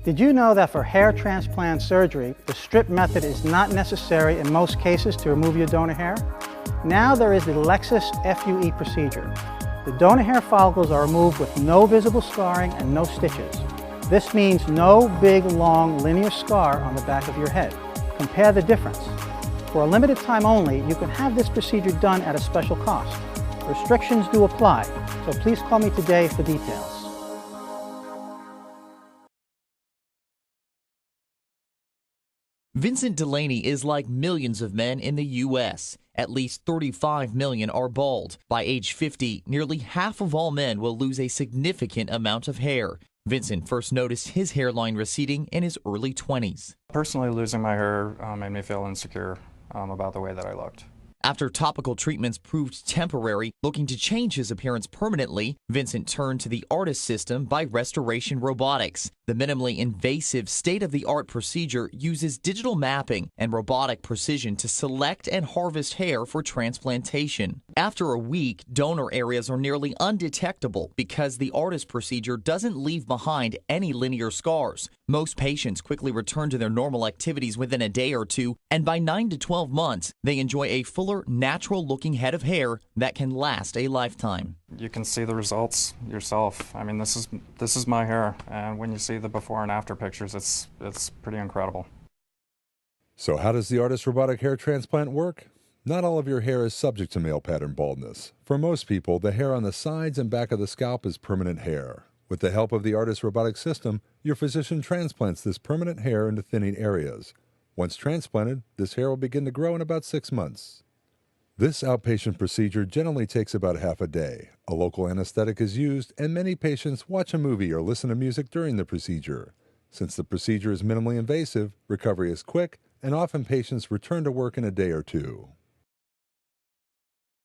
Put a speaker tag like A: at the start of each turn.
A: Did you know that for hair transplant surgery, the strip method is not necessary in most cases to remove your donor hair? Now there is the Lexus FUE procedure. The donor hair follicles are removed with no visible scarring and no stitches. This means no big, long, linear scar on the back of your head. Compare the difference. For a limited time only, you can have this procedure done at a special cost. Restrictions do apply, so please call me today for details.
B: Vincent Delaney is like millions of men in the U.S. At least 35 million are bald. By age 50, nearly half of all men will lose a significant amount of hair. Vincent first noticed his hairline receding in his early 20s.
C: Personally, losing my hair made me feel insecure about the way that I looked.
B: After topical treatments proved temporary, looking to change his appearance permanently, Vincent turned to the ARTIS system by Restoration Robotics. The minimally invasive state-of-the-art procedure uses digital mapping and robotic precision to select and harvest hair for transplantation. After a week, donor areas are nearly undetectable because the ARTIS procedure doesn't leave behind any linear scars. Most patients quickly return to their normal activities within a day or two, and by 9 to 12 months, they enjoy a fuller, natural-looking head of hair that can last a lifetime.
C: You can see the results yourself. I mean, this is my hair, and when you see the before and after pictures, it's pretty incredible.
D: So how does the ARTIS robotic hair transplant work? Not all of your hair is subject to male pattern baldness. For most people, the hair on the sides and back of the scalp is permanent hair. With the help of the ARTIS robotic system, your physician transplants this permanent hair into thinning areas. Once transplanted, this hair will begin to grow in about 6 months. This outpatient procedure generally takes about half a day. A local anesthetic is used, and many patients watch a movie or listen to music during the procedure. Since the procedure is minimally invasive, recovery is quick, and often patients return to work in a day or two.